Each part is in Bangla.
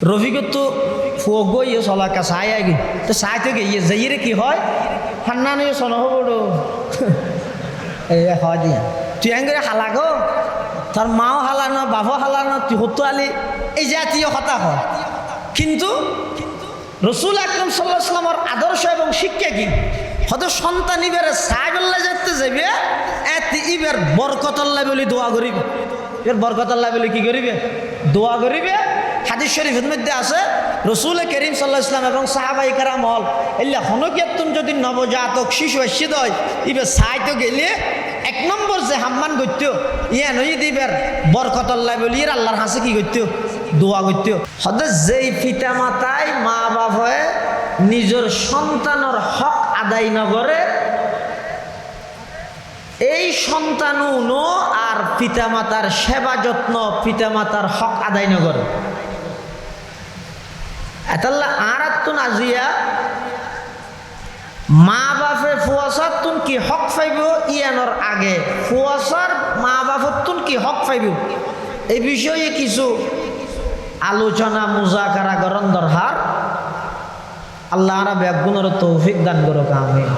রফিকত তো ফুয়গ ইয়ে চলাকা চাই আগে তো চাই থেকে ইয়ে যাইরে কি হয় হান্নানি চল হব এই হয় দিয়া তুই এঙ্গে হালাগো তার মাও হালানো বাবাও হালানো তুই হতো আলি এই জাতীয় কথা হয় কিন্তু রসুল আকরম সাল্লাল্লাহু আলাইহি ওয়াসাল্লামের আদর্শ এবং শিক্ষা কি হয়তো সন্তান ইবের সাইবল্লা যেতে যাবে এতে ইবের বরকতল্লাহ বলে দোয়া করিবে এর বরকতল্লাহ বলে কি করিবে দোয়া করিবে হাদিস শরীফের মধ্যে আছে রসুল করিম সাল্লাল্লাহু আলাইহি ওয়াসাল্লাম এবং সাহাবায়ে কেরাম হল এল্লা হনকিয়াতুন যদি নবজাতক শিশু এসে দয় ইবে সাইতো গেলে এক নম্বর যে হাম্মান করত ইয়া নই দিবের বরকতল্লাহ বলি এর আল্লাহর হাসে কি করত দোয়া করত হতে যেই পিতা মাতায় মা বাপ হয়ে নিজের সন্তানের হক আদায় নগরে এই সন্তানুনো আর পিতামাতার সেবা যত্ন পিতামাতার হক আদায় নগরে এতাল্লা আরাতুন আজিয়া মা বাপে ফুয়াসাতুন কি হক পাইব ইয়ানোর আগে ফুয়াসার মা বাপতুন কি হক পাইব এই বিষয়ে কিছু আলোচনা মুজাকারা করন দরকার আল্লাহ আরা ব্যাগুণের তৌফিক দান করুক আমিন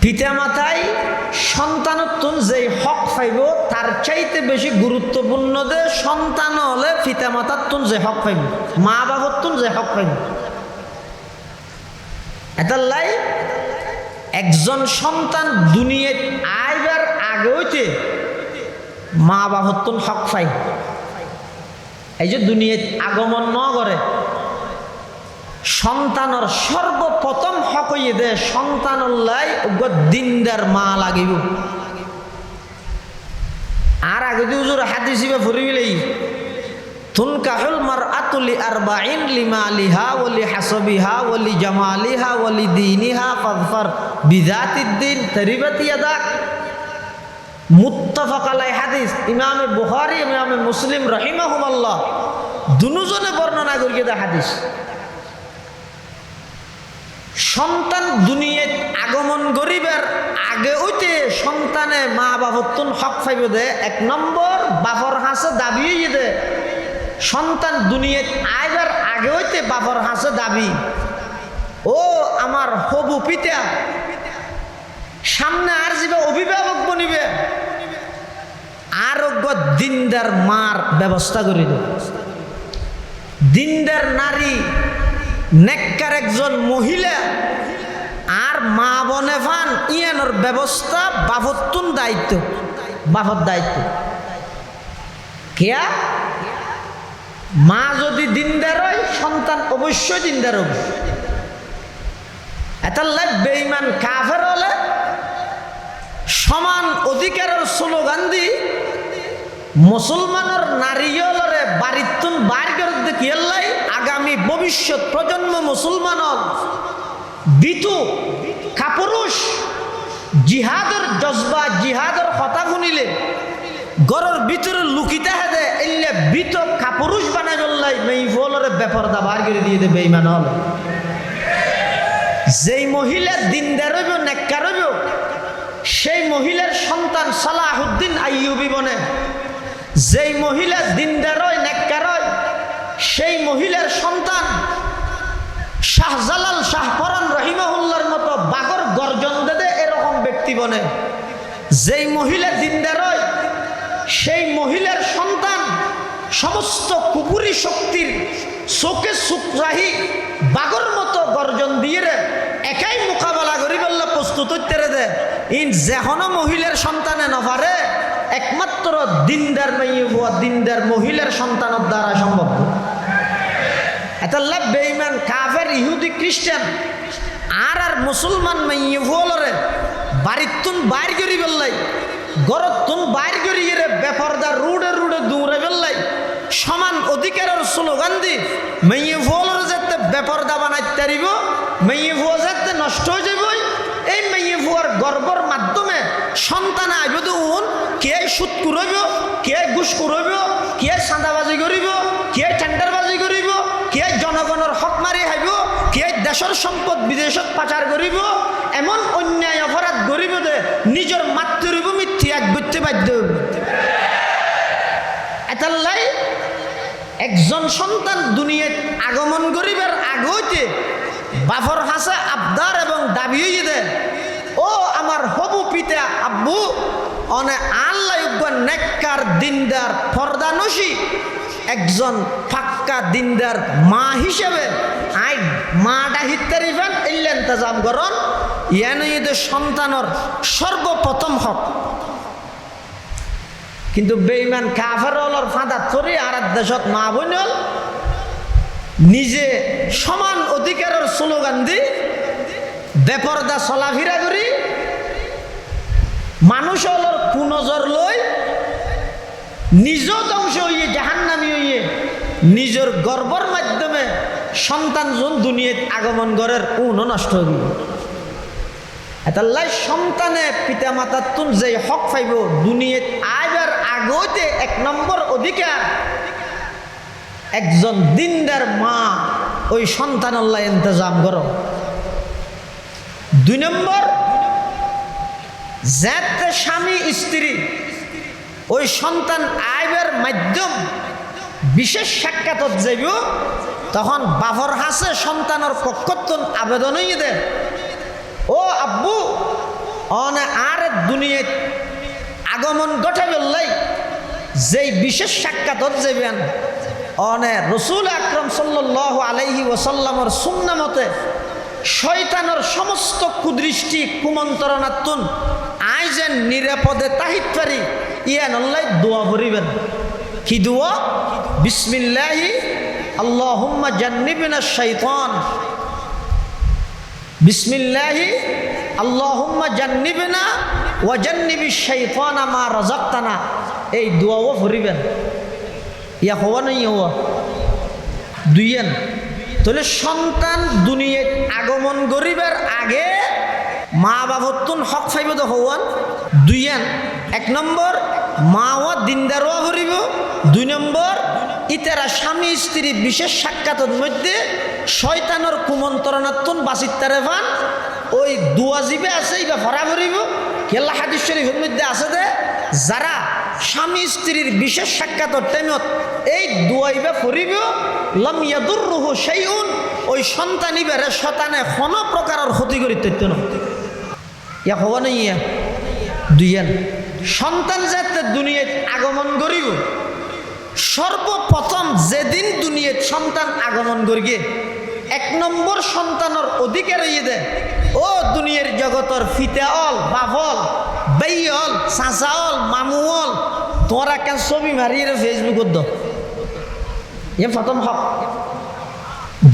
পিতা মাতাই সন্তানতুন যে হক পাইব তার চাইতে বেশি গুরুত্বপূর্ণ যে সন্তান হলে পিতা মাতাতুন যে হক পাইব মা বাবতুন যে হক পাইব এটালাই একজন সন্তান দুনিয়ায় আইবার আগে হইতে মা বাবতুন হক পাই এই যে দুনিয়ায় আগমন ন করে সন্তানের সর্বপ্রথম হক হইয়ে দে সন্তানল্লাই দিনদার মা লাগিব আর আগে দি হুজুর হাদিস হিসেবে ফুরিবিলেই তুনকাহুল মারআতু লিআরবাঈন লিমালিহা ওয়া লিহাসাবিহা ওয়া লিজামালিহা ওয়া লিদীনিহা ফাযফার বিযাতিদ্দিন তারিবাত ইয়াদাক মুত্তাফাক আলাই হাদিস ইমাম বুখারী ইমাম মুসলিম রাহিমাহুমাল্লাহ দুজনে বর্ণনা করিয়ে দা হাদিস সন্তান দুনিয়ায় আগমন গরিবের আগে হইতে সন্তানে মা বাবতুন হক পাইব দে এক নম্বর বাপর হাসে দাবি হইয়ে দে সন্তান দুনিয়ায় আইবার আগে হইতে বাপর হাসে দাবি ও আমার হবু পিতা সামনে আর যাবে অভিভাবক বনিবে আরোগ্য দিনদার মার ব্যবস্থা করে দে দিনদার নারী নেককার একজন মহিলা আর মা বনে ফান ইয়ানোর ব্যবস্থা বাপতুন দায়িত্ব বাপর দায়িত্ব কেয়া মা যদি দিনদার হয় সন্তান অবশ্যই দিনদার হবে এটার বেঈমান কাফের হলে সমান অধিকারের স্লোগান দি মুসলমানের নারীলরে বাড়িতুন বাইর করে দেখিয়াল্লাই আগামী ভবিষ্যৎ প্রজন্ম মুসলমান বিতু কাপুরুষ জিহাদের জজবা জিহাদের কথা শুনিলে গরর ভিতরে লুকিতে হেদে এলে বিত কাপুরুষ বানাই জল্লাই মেইফলরে বেপরদা বার করে দিয়ে দে বেঈমান হল যেই মহিলা দিনদার হইব নেককার হইব সেই মহিলার সন্তান সালাহুদ্দিন আইয়ুবী বনে যেই মহিলা দিনদার হয় নেককার হয় সেই মহিলার সন্তান শাহজালাল শাহপরান রহিমাহুল্লাহর মতো বাগর গর্জন দে এরকম ব্যক্তি বনে যেই মহিলা দিনদার হয় সেই মহিলার সন্তান সমস্ত কুপুরি শক্তির চোখে সুকরাহি বাগর মতো গর্জন দিয়ে একাই মোকাবেলা করি বললে প্রস্তুত হইতে দে ইন যেহনো মহিলার সন্তানে নভারে একমাত্র দিনদার মেয়ে হওয়া দিনদার মহিলার সন্তানের দ্বারা সম্ভব এটাল্লা বেঈমান কাফের ইহুদি খ্রিস্টান আর আর মুসলমান মেয়ে হলরে বাড়িতুন বাইর করি বেললাই গরতুন বাইর করি রে বেপরদা রুডে রুডে দৌড়ে বেললাই সমান অধিকারের স্লোগান দি মেয়ে হলরে যাতে বেপরদা বানাইতে পারিব মেয়ে ভুয়া যাতে নষ্ট হয়ে যাব এই মেয়ে ভুয়ার গর্বর মাধ্যমে সন্তান আইব দেখুন কে সুদ করব কে ঘুষ করব কে চাঁদাবাজি করিব কে টেন্ডারবাজি করিব কে জনগণের হক মারি খাইব কে দেশের সম্পদ বিদেশত পাচার করিব এমন অন্যায় অপরাধ করিব দে নিজের মাতৃভূমি ত্যাগ করতে বাধ্য এটার লাই একজন সন্তান দুনিয়াত আগমন করিবার আগতে বাফর হাসে আবদার এবং দাবি হয়ে দেয়, ও আমার হবু পিতা আব্বু, অনে আল্লাহ নেককার দিনদার ফরদানসী একজন পাক্কা দিনদার মা হিসেবে আই মাটা হিতারিফেন এলে ইন্তজাম করন, ইয়ানইদে সন্তানের সর্বপ্রথম হক। কিন্তু বেঈমান কাফেরর ফাঁদা ধরে আর দেশত মা বোনল নিজে সমান অধিকারের স্লোগান দি বেপরদা চলাফিরা করি মানুষ হলর কুনজর লই নিজ ধ্বংস হইয়ে জাহান্নামী হইয়ে নিজের গর্বর মাধ্যমে সন্তান জন দুনিয়াত আগমন করার উন নষ্ট হইব। এতাল্লাই সন্তানে পিতা মাতার তুন যে হক পাইব দুনিয়াত আইবার আগতে এক নম্বর অধিকার একজন দিনদার মা ওই সন্তান আল্লাহ ইন্তজাম করো। 2 নম্বর, যাতে স্বামী স্ত্রী ওই সন্তান আইবার মাধ্যম বিশেষ সাক্ষাৎ যাইব, তখন বাফর হাসে সন্তানের পক্ষত্বন আবেদন হয়ে দেয়, ও আব্বু অনে আর দুনিয়াত আগমন ঘটে বললাই যেই বিশেষ সাক্ষাৎ যাইবেন অনে রসুল আকরম সাল্লাল্লাহু আলাইহি ওয়াসাল্লামর সুন্না মতে শয়তানের সমস্ত কুদৃষ্টি কুমন্ত্রণাত্তুন আই যেন নিরাপদে তাহিত পারি ইয়ান আল্লাহ দোয়া করিবেন। কি দোয়া? বিসমিল্লাহি আল্লাহুম্মা জান্নিবনা শাইতান, বিসমিল্লাহি আল্লাহুম্মা জান্নিবনা ওয়া জান্নিবিশ শাইতানা মা রাযাকতানা, এই দোয়াও করিবেন। ইয়া হওয়া নাই হওয়া দুইয়েন। তাহলে সন্তান দুনিয়ায় আগমন করিবার আগে মা বাবতুন হক পাইব তো হওয়ান দুইয়েন। 1 নম্বর মা ও দিনদারও করিব, 2 নম্বর ইতারা স্বামী স্ত্রী বিশেষ সাক্ষাতের মধ্যে শয়তানের কুমন্ত্রণাত্তুন বাঁচিতারে পান ওই দুয়া জিবে আছে ইবা ভরা করিব। কেল্লা হাদিস শরীফের মধ্যে আছে যে যারা স্বামী স্ত্রীর বিশেষ সাক্ষাতের টাইমত এই দুয়াইবা করিব লাম ইয়াদুররুহু শাইউন, ওই সন্তান ইবারে শতানে কোনো প্রকারের ক্ষতি করিতে না। ইয়া হওয়া নাই ইয়া দুইয়েন। সন্তান যাতে দুনিয়ায় আগমন করিব সর্বপ্রথম যেদিন দুনিয়ায় সন্তান আগমন করিগে 1 নম্বর সন্তানের অধিকার হইয়ে দেয়, ও দুনিয়ার জগতর ফিতাল বাফল বেইল চাচাল মামুল তোরা কেন ছবি মারিয়ে ফেসবুকত দ এ প্রথম হক।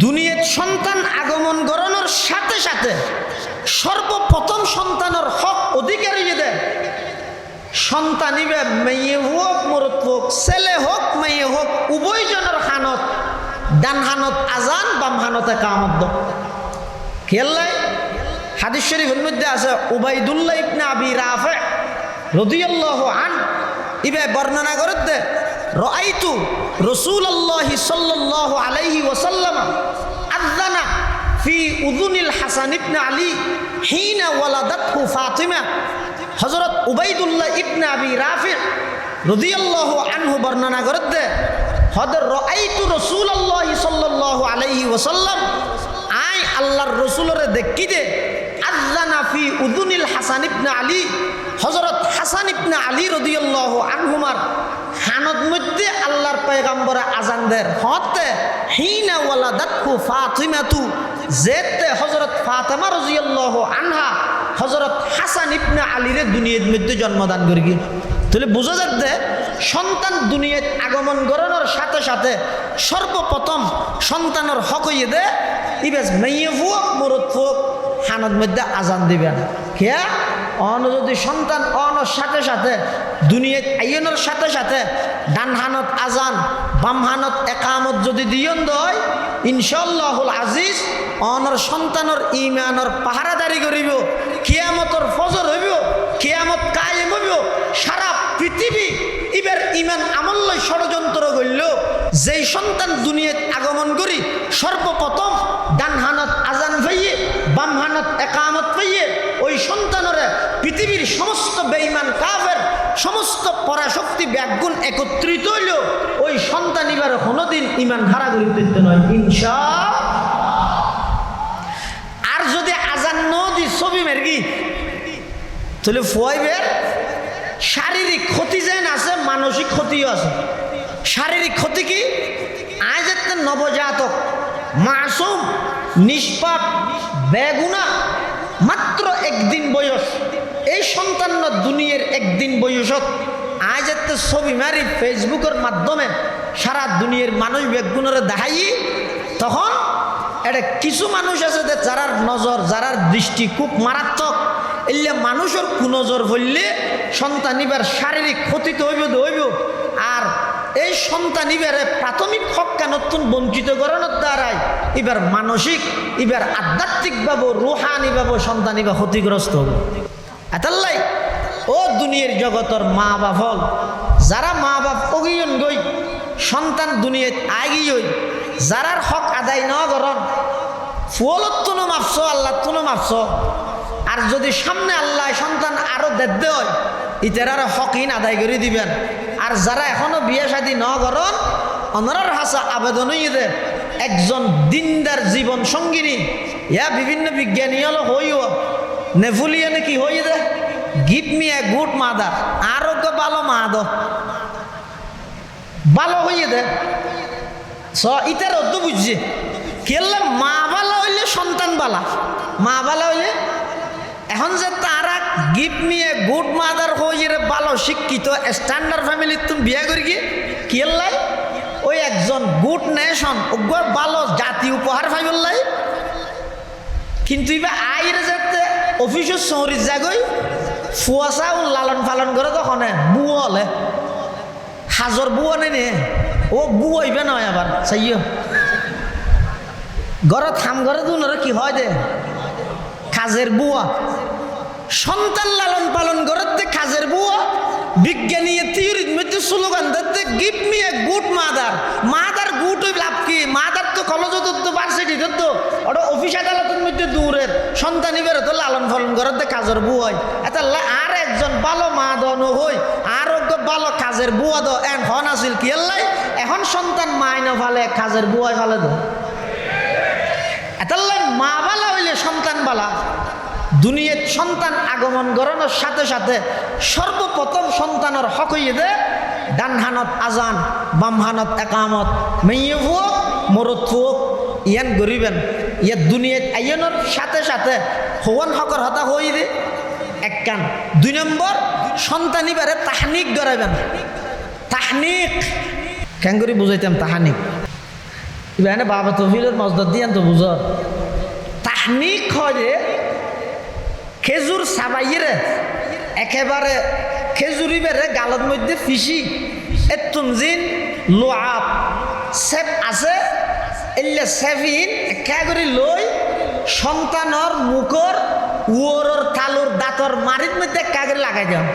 দুনিয়ার সন্তান আগমন করানোর সাথে সাথে সর্বপ্রথম সন্তানের হক অধিকার হইয়ে দেয় সন্তান ইবে মেয়ে হোক মরদ হোক ছেলে হোক মেয়ে হোক উভয় জনের হানত ডান হানত আজান বাম হানতে কামত খেললাই। হাদিস শরীফের মধ্যে আছে উবাইদুল্লাহ ইবনে আবি রাফি রাদিয়াল্লাহু আন ইবে বর্ণনা করতে রাআইতু রাসূলুল্লাহ সাল্লাল্লাহু আলাইহি ওয়াসাল্লাম আযানা ফি উযুনিল হাসান ইবনে আলী হিনা ওয়ালাদাতহু ফাতিমা। হযরত উবাইদুল্লাহ ইবনে আবি রাফি রাদিয়াল্লাহু আনহু বর্ণনা করতে হযরত রাআইতু রাসূলুল্লাহ সাল্লাল্লাহু আলাইহি ওয়াসাল্লাম আই আল্লাহর রাসূলরে দেখি দে আযানা ফি উযুনিল হাসান ইবনে আলী, হযরত হাসান ইবনে আলী রাদিয়াল্লাহু আনহুমার হানত মধ্যে আল্লাহর পয়গম্বরে আজান দেন হতে হিনা ওয়ালাদাতহু ফাতিমাতু, যেতে হযরত ফাতেমা রাদিয়াল্লাহু আনহা হযরত হাসান ইবনে আলীরে দুনিয়ার মধ্যে জন্মদান করি। তাহলে বোঝা যাচ্ছে সন্তান দুনিয়ায় আগমন করানোর সাথে সাথে সর্বপ্রথম সন্তানের হক হইয়ে দে ইবেস মেয়ে ফুক মরদ ফুক হানত মধ্যে আজান দিবেন। কে অন যদি সন্তান অনর সাথে সাথে দুনিয়ায় আইনের সাথে সাথে ডান হানত আজান বাম হানত একামত যদি দিয়ন দয় ইনশাআল্লাহুল আজিজ অনর সন্তানের ইমানের পাহারাদারি করিব, কিয়ামতর ফজর হইব, কিয়ামত কায়েম হইব। সারা পৃথিবী ইবের ইমান আমল্লয় ষড়যন্ত্র করল যেই সন্তান দুনিয়ায় আগমন করি সর্বপ্রথম ডান হানত আজান পাইয়ে বাম হানত একামত পাইয়ে ওই সন্তানরে পৃথিবীর সমস্ত বেঈমান কাফের সমস্ত পরাশক্তি ব্যাগুণ একত্রিত হইল ওই সন্তান এবার কোনোদিন ইমান হারা করিতে নয় ইনশা। আর যদি আজান নদী ছবি মেরগি তাহলে ফুয়াইবের শারীরিক ক্ষতি যেন আছে, মানসিক ক্ষতিও আছে। শারীরিক ক্ষতি কি? আজ একটা নবজাতক মাসুম নিষ্পাপ বেগুনা মাত্র একদিন বয়স, এই সন্তান দুনিয়ার একদিন বয়সত আজ একটা ছবি মারি ফেসবুকের মাধ্যমে সারা দুনিয়ার মানুষ বেগুনের দেখাই, তখন এটা কিছু মানুষ আছে যে যারার নজর যারার দৃষ্টি খুব মারাত্মক, এলে মানুষের কুনজর ফেললে সন্তান এবার শারীরিক ক্ষতি তো হইব হইব। আর এই সন্তান এবারে প্রাথমিক হক্কা নতুন বঞ্চিত করানোর দ্বারাই এবার মানসিক এবার আধ্যাত্মিকভাবে রুহানিভাবে সন্তান এবার ক্ষতিগ্রস্ত হবে। এতাল্লাই ও দুনিয়ার জগতর মা বাপ হল, যারা মা বাপ অগিয়ন গই সন্তান দুনিয়াত আগি হই, যারার হক আদায় ন করন ফুয়লত তুনো মাপছ আল্লাহ তুনো মাপছ। আর যদি সামনে আল্লাহ সন্তান আরো দেদ্দে হয় ইতারার হকহীন আদায় করে দিবেন। আর যারা এখনো বিয়ে শাদী ন করন অনরার হাসা আবেদন হইয়ে একজন দিনদার জীবন সঙ্গিনী ইয়া বিভিন্ন বিজ্ঞানী হলো হইও নেফুলিয়ানে কি হইয়ে দে give me a good mother, আরোগ্য ভালো মা দো ভালো হইয়ে দে ইতার অর্থ বুঝছে কেলে মা ভালো হইলে সন্তান বালা, মা ভালো হইলে এখন যে তারা give me a good mother হইয়ে ভালো শিক্ষিত স্ট্যান্ডার্ড ফ্যামিলি তুমি বিয়ে করি কি কেলাই ওই একজন গুড নেশন ওগর ভালো জাতি উপহার পাইবলাই। কিন্তু এবার আইরে যেতে অফিসের শহরে যাগই ফুয়াশা লালন পালন করে তখন বুয়ো হলে হাজর বুয়ো নেই ও বুয়ো হইবে নয় আবার চাইও ঘরে থাম ঘরে দুনরে কি হয় দে কাজের বুয়া সন্তান লালন পালন করতে কাজের বুয়া বিজ্ঞানী থিওরির মধ্যে স্লোগান দিতে give me a good mother. Mother good হই লাভ কি? মাদার তো কলেজ তো ভার্সিটি তো ওটা অফিস আদালতের মধ্যে দূরের সন্তান এবার তো লালন পালন করতে কাজের বুয়া হয়। এটা আর একজন ভালো মা দন হই আরোগ্য ভালো কাজের বুয়া দ এন হন আসিল কি এলাই এখন সন্তান মাইন ফালে কাজের বুয়ায় ফালে দ। এটা মা বালা হইলে সন্তান বালা। দুনিয়ার সন্তান আগমন করানোর সাথে সাথে সর্বপ্রথম সন্তানের হক হইয়ে দে ডান হানত আজান বাম হানত একামত মেয়ে ফুয়ক মরদ ফুয়ক ইয়ান গরিবেন ইয়া দুনিয়াত আইনের সাথে সাথে হওয়ান হকর হতা হয়ে দে এক কান। 2 নম্বর সন্তান এবারে তাহনিক গড়াবেন। তাহনিক কেন করে বুঝাইতাম তাহানিক এবার বাবা তফিলের মজদত দিয়ান তো বুঝ। তাহনিক হয় যে খেজুর সাবাইরে একেবারে খেজুরি বেড়ে গালের মধ্যে ফিসি এতুন জিন লোয়াপ সেপ আছে এলে সেভিন একা করে লই সন্তানর মুখর উয়রর তালুর দাঁতর মারির মধ্যে একা করে লাগাই যাও।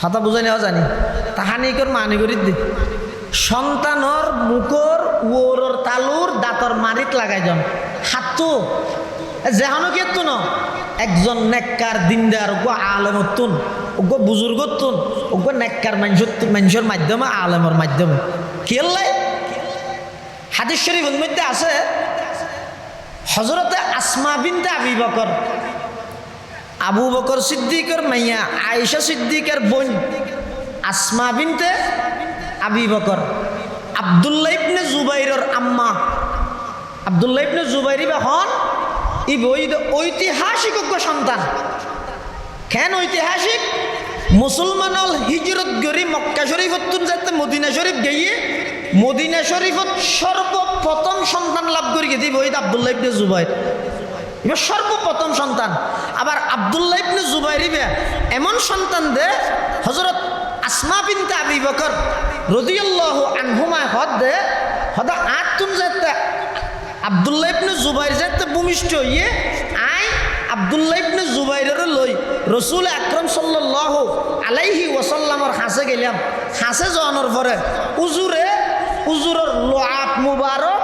হাতা বুঝাই নেওয়া জানি তাহানিকর মানি করি দি সন্তানর মুখর উয়রর তালুর দাঁতর মারিত লাগাই যান হাতু যেহানো কি ন একজন নেককার দিনদার ওগো আলেমতুন ওগো বুজুর্গতুন ওগো নেককার মানুষের মাধ্যমে আলেমের মাধ্যমে কেলাই হাদিস শরীফের মধ্যে আছে হযরতে আসমা বিনতে আবি বকর আবু বকর সিদ্দিকের মাইয়া আয়েশা সিদ্দিকের বোন আসমা বিনতে আবি বকর আব্দুল্লাহ ইবনে জুবাইরের আম্মা আব্দুল্লাহ ইবনে জুবাইর হন ই ঐতিহাসিক সন্তান। কেন ঐতিহাসিক? মুসলমান হল হিজরত গড়ি মক্কা শরীফত যাতে মদিনা শরীফ গিয়ে মদিনা শরীফত সর্বপ্রথম সন্তান লাভ করি গেছি বই আব্দুল্লাহ ইবনে জুবাইর এবার সর্বপ্রথম সন্তান। আবার আব্দুল্লাহ ইবনে জুবাইর এমন সন্তান দে হযরত আসমা বিনতে আবি বকর রাদিয়াল্লাহু আনহুমা হদ দে হদা আতুন যাতে আব্দুল্লাহ ইবনে জুবাইর যাতে ভূমিষ্ঠ হইয়ে আই আব্দুল্লাহ ইবনে জুবাইরের লই রসুল আকরাম সাল্লাল্লাহু আলাইহি ওয়াসাল্লামর হাসে গেলাম। হাসে যাওয়ানোর পরে উজুরের লোয়াত মুবারক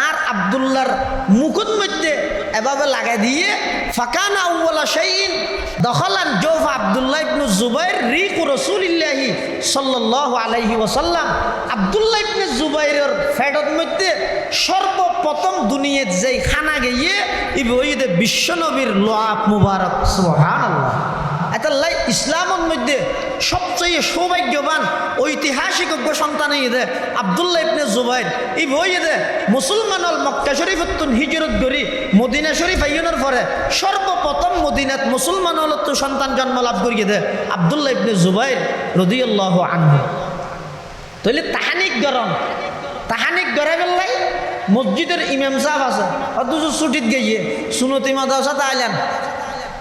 আর আব্দুল্লাহর মুখের মধ্যে এভাবে লাগাই দিয়ে ফাকানা আউওয়ালা শাইইন দখালান জওফা আব্দুল্লাহ ইবনে জুবাইর রিকু রাসূলিল্লাহি সাল্লাল্লাহু আলাইহি ওয়াসাল্লাম। আব্দুল্লাহ ইবনে জুবাইরের ফেডত মধ্যে সর্বপ্রথম দুনিয়াত যেই খানা গিয়ে ইবইদে বিশ্বনবীর লোয়াব মুবারক সুবহানাল্লাহ। এতাল্লাই ইসলামের মধ্যে সবচেয়ে সৌভাগ্যবান ঐতিহাসিক সন্তান ইদে আব্দুল্লাহ ইবনে জুবাইর ই বইদে মুসলমান মক্কা শরীফতুন হিজরত করি মদিনা শরীফ আইনের পরে সর্বপ্রথম মদিনাত মুসলমান সন্তান জন্ম লাভ করিয়ে দে আব্দুল্লাহ ইবনে জুবাইর রাদিয়াল্লাহু আনহু। তাহলে তাহানিক গড়ে বেললাই মসজিদের ইমাম সাহেব আছে অথচ ছুটিত গিয়ে সুনতি মাদ্রাসাতে আইলেন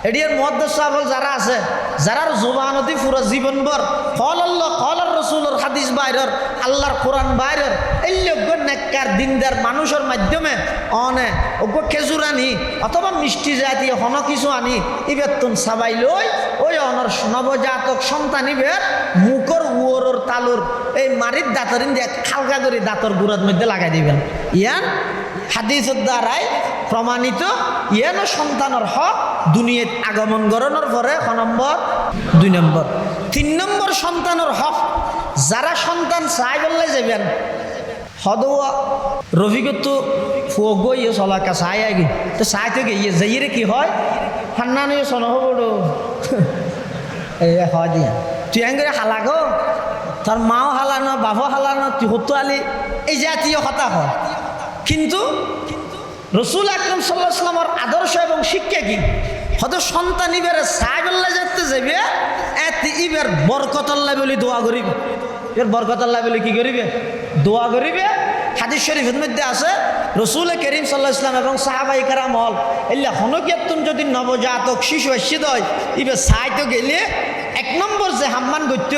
এডিয়ার মুহাদ্দিস সাহেব যারা আছে যারার জবানতি পুরো জীবনভর কল আল্লাহ কল আর রাসূলের হাদিস বাইরের আল্লাহর কোরআন বাইরের এই লোক নেককার দিনদার মানুষের মাধ্যমে অনে ওগ খেজুর আনি অথবা মিষ্টি জাতীয় হন কিছু আনি ইবেতুন সাবাই লই ওই অনর নবজাতক সন্তান ইবের মুখর উয়রর তালুর এই মারির দাঁতরিন দিয়ে হালকা করে দাঁতর গুড়ার মধ্যে লাগাই দিবেন। ইয়ান হাদিসের দ্বারাই প্রমাণিত ইয়ানো সন্তানের হক দুনিয়াত আগমন গরণের পরে 2 নম্বর 3 নম্বর সন্তানের হক যারা সন্তান চাই বললে যাবেন হদওয়া রফিকত ফুগই চলাকা চাই আগে তো চাই থেকে ইয়ে যাইরে কি হয় হান্নানি সন হবড় এই হয় দিয়া তুই এঙ্গরে হালাগো তোর মাও হালানো বাবা হালানো তুই হতুয়ালি এই জাতীয় কথা হয়। কিন্তু রসুল আকরাম সাল্লাল্লাহু আলাইহি ওয়াসাল্লামের আদর্শ এবং শিক্ষা কি হয়তো সন্তান ইবের সাইবল্লা যেতে যাবে এতে ইবের বরকতল্লাহ বলে দোয়া করিবে এর বরকতল্লাহ বলে কি করিবে দোয়া করিবে। হাদিস শরীফের মধ্যে আছে রসুল করিম সাল্লাল্লাহু আলাইহি ওয়াসাল্লাম এবং সাহাবায়ে কেরাম হল এল্লা হনকিয়াতুন যদি নবজাতক শিশু আসিদ হয় ইবে সাইতো গেলে 1 নম্বর যে হাম্মান করত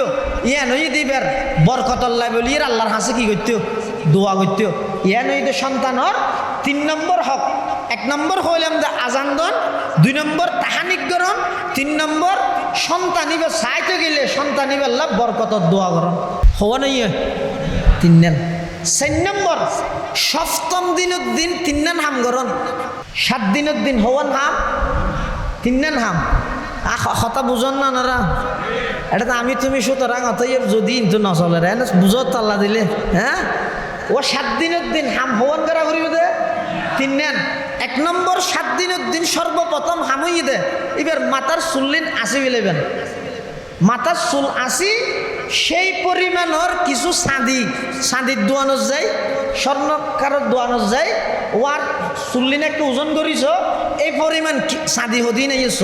ইয়া নই দিবের বরকতল্লাহ বলি আল্লাহর হাসে কি করত দোয়া করত ইয়া নই সন্তানর 3 নম্বর হক 1 নম্বর হইলাম যে আজান দন 2 নম্বর তাহানিক গরম 3 নম্বর সন্তানিবে চাইতে গেলে সন্তানিবে আল্লাহ বরকতর দোয়া গরম হওয়া নই 3 নেন। 4 নম্বর সপ্তম দিনের দিন 3 নেন হাম গরম 7 দিনের দিন হওয়ান হাম 3 নেন হাম কথা বুঝন না নারা এটা তো আমি তুমি সুতরাং অতএব যদি কিন্তু নচলে রে বুঝত তাল্লা দিলে হ্যাঁ ও 7 দিনের দিন হাম হওয়ান করা করিবে দে 3 নেন। 1 নম্বর 7 দিনের দিন সর্বপ্রথম হামই দে এবার মাথার চুল্লিন 80 বিলেবেন মাথার চুল 80 সেই পরিমাণের কিছু চাঁদির দোয়ানো যায় স্বর্ণকারের দোয়ানো যায় ওয়ার চুল্লিন একটু ওজন করিস এই পরিমাণ চাঁদি হদি নাইছ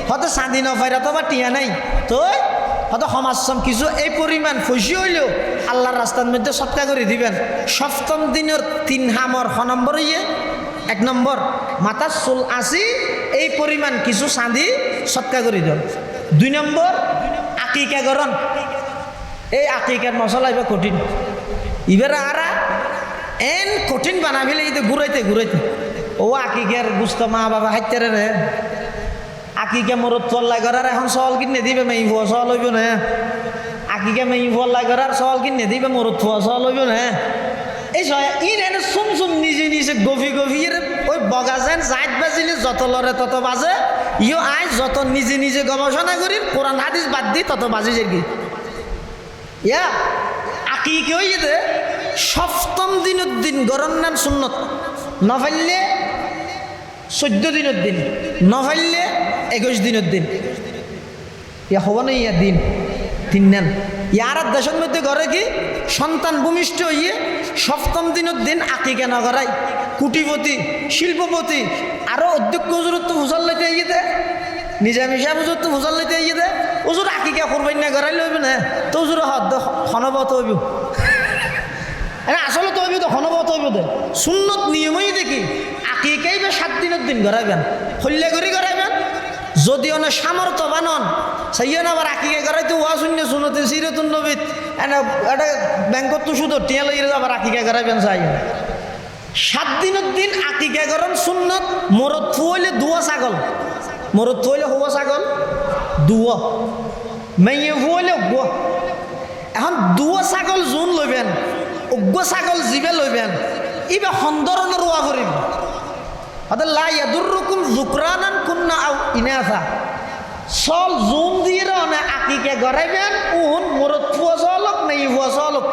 হয়তো চাঁদি নফাই অথবা টিয়া নাই তো হয়তো সমাজসম কিছু এই পরিমাণ ফসি হইলেও আল্লাহর রাস্তার মধ্যে সৎকা করে দিবেন। সপ্তম দিনের 3 হামর নম্বর ইয়ে 1 নম্বর মাথার চুল 80 এই পরিমাণ কিছু চাঁদি সৎকা করে দেন। 2 নম্বর আকিকা গরম এই আকিকার মশলা এবার কঠিন এবার আরা এন কঠিন বানাবিলে এই ঘুরাইতে ও আকিকার বুঝতো মা বাবা হাইতারে রে আকিকা মরত পল্লাই করার এখন সল কিনে দিবে মেই ফুয়া সল হইব না আকিকা মেই পল্লাই করার সল কিনে দিবে মরত ফুয়া সল হইব না এই ইন এনে সুম নিজে গভি ওই বগা যেন জাত বাজিলে যত লড়ে তত বাজে ইও আই যত নিজে গবেষণা করি কোরআন হাদিস বাদ দি তত বাজি যাবি ইয়া আকিকে ওই যে সপ্তম দিনের দিন গরম নাম সুন্নত নফাইলে 14 দিনের দিন নফাইলে 21 দিনের দিন ইয়া হব না ইয়া দিন 3 নেন। ইয়ার দেশের মধ্যে ঘরে কি সন্তান ভূমিষ্ঠ হইয়ে সপ্তম দিনের দিন আকিকা না করাই কুটিপতি শিল্পপতি আরো অধ্যক্ষ হুজুর তো হুজুর লইতে আইয়ে দে নিজামী সাহেব হুজুর তো হুজুর লইতে আইয়ে দে হুজুর আকিকা করবেন না করাই লইব না তো হুজুর হদ খনবত হইব আসলে তো হইব তো খনবত হইব দে সুন্নত নিয়মই দেখি আকিকাই বা 7 দিনের দিন করাইবেন হল্লে করে করাইবেন যদি অনেক সামর্থ্য বানন সেইন আবার আকিকা করাইতে ওয়া শূন্য শুনতে সিরতুন নবীত এটা ব্যাংকত তো শুধু টিয়া লইলে আবার আকিকা করাইবেন চাই 7 দিনের দিন আকিকা করেন সুন্নত মরত থুইলে দুয়া ছাগল মরত থুইলে হওয়া ছাগল দুয়া মেয়ে ফুইলে উগ্র এখন দুয়া ছাগল জোন লইবেন উগ্র ছাগল জিবে লইবেন ইবে সন্দরণের রোয়া করিব অর্থাৎ লা ইয়াদুররুকুম যুকরানান কুন্না আও ইনাসা সল জুম দিয়ে না আকিকে গড়াইবেন উন মোরত ফুয়া চলক নাই ফুয়া চলক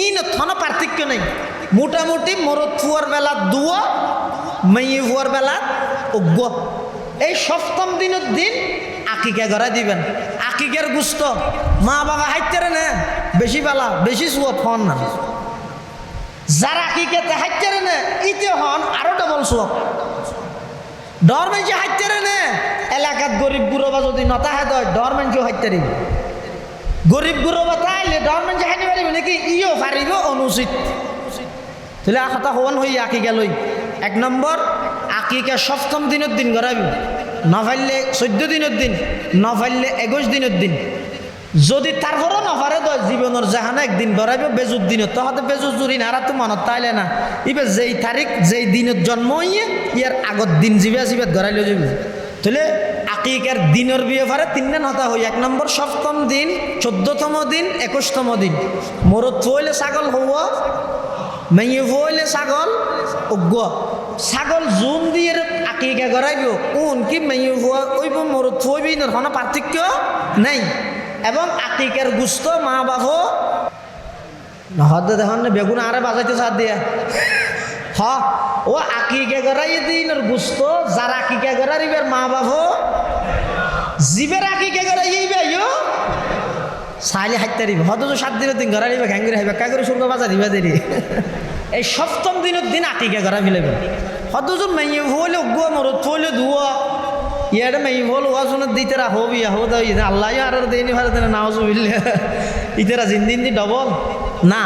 ইন থন পার্থক্য নেই মোটামুটি মোরত ফুয়ার বেলা দুয়া মেয়ে ফুয়ার বেলা অজ্ঞ এই সপ্তম দিনের দিন আকিকে গড়াই দিবেন আকিকের গুস্ত মা বাবা হাইতেরে নে বেশি বেলা বেশি চুয়া ফন না যারা আকিকেতে হাইতেরে নে ইতে হন আরো ডবল চুয়া ডর মেঞ্চে হাইতেরে নে এলাকাত গরিব গুরবা যদি নতা হাত হয় ডর মেঞ্চেও হাইতেরি গরিব গুরবা তাইলে ডর মেঞ্চে হাইতে পারিব নাকি ইও পারিব অনুচিত তাহলে কথা হন হই আকিকা লই 1 নম্বর আকিকা সপ্তম দিনের দিন গড়াবি নফাইলে 14 দিনের দিন নফাইলে 21 দিনের দিন যদি তারপরও নফারে দয় জীবনের জাহানে একদিন গড়াইবে বেজুর দিনত তহতে বেজুর জুরি না তো মনত তাইলে না ইবে যেই তারিখ যেই দিনের জন্ম হইয়ে ইয়ার আগত দিন জিবে জিবে গড়াইলে যাবে তাহলে আকিকার দিনের বিয়ে ফারে 3 দিন হতা হই 1 নম্বর সপ্তম দিন 14তম দিন 21তম দিন মরত হইলে ছাগল হওয়া মেয়ে হইলে ছাগল অজ্ঞ ছাগল জুম দিয়ে আকিকা গড়াইব কোন কি মেয়ে হওয়া ওইব মরত হইবি না কোনো পার্থক্য নেই এবং আকিকার গুস্ত মা বাবা নহদ দেখুন বেগুন আরে বাজাইতে সাথ দিয়া হ ও আকিকা গড়াই দিন গুস্ত যার আকিকা গড়াইবার মা বাবা জীবের আকিকা গড়াইবে সাইলে হাইতে দিবে হয়তো 7 দিনের দিন গড়াই দিবে ঘ্যাঙ্গিরে হাইবে কাগরে শুল্ক বাজা দিবা দেরি এই সপ্তম দিনের দিন আকিকা গড়া ফেলেবে হয়তো মেয়ে হইলে গুয়া মরত হইলে ধুয়া ইয়ারে মেয়ে বল ওয়াজুনত দিতে রাখো বিয়া হো দাও আল্লাহ আর দেয়নি ভারত নাওজ বিল্লে ইতেরা জিন্দিন দি ডবল না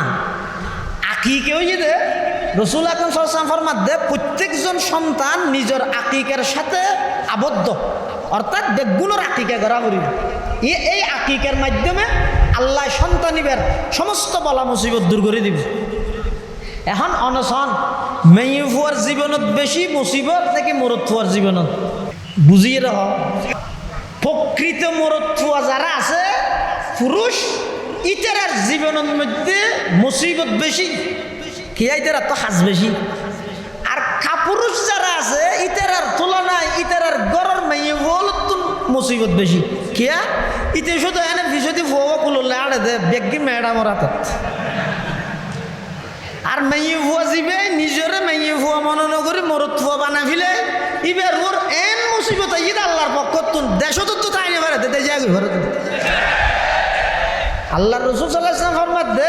আকিকেও যে রসুল আকরাম সাল্লাল্লাহু আলাইহি ওয়াসাল্লাম ফরমাতে প্রত্যেকজন সন্তান নিজের আকিকার সাথে আবদ্ধ অর্থাৎ বেগুনের আকিকা করা করিব এই আকিকার মাধ্যমে আল্লাহ সন্তানিবের সমস্ত বলা মুসিবত দূর করে দিবে এখন অনশন মেয়ে ফুয়ার জীবনত বেশি মুসিবত নাকি মরত ফুয়ার জীবনত বুঝিয়ে রহ প্রকৃত মরত ফুয়া যারা আছে পুরুষ ইতারার জীবনের মধ্যে মুসিবত বেশি কিয়াইতারা তো হাজ বেশি আর কাপুরুষ যারা আছে ইতারার তুলনায় ইতারার গড়ের মেয়ে বলত মুসিবত বেশি কিয়া ইতে শুধু এনে বিশদি ফুয়া কুললে আড়ে দে বেগি ম্যাডামর হাতত আর মেয়ে ফুয়া যাবে নিজরে মেয়ে ফুয়া মনে নকরি মরত ফুয়া বানা ফেলে ইবার ওর এন মুসিবত ঈদ আল্লাহর পক্ষ দেশত তো তাই নেবার দে যাই ঘরে আল্লাহ রসুল সাল্লাল্লাহু আলাইহি ওয়াসাল্লাম ফরমাতে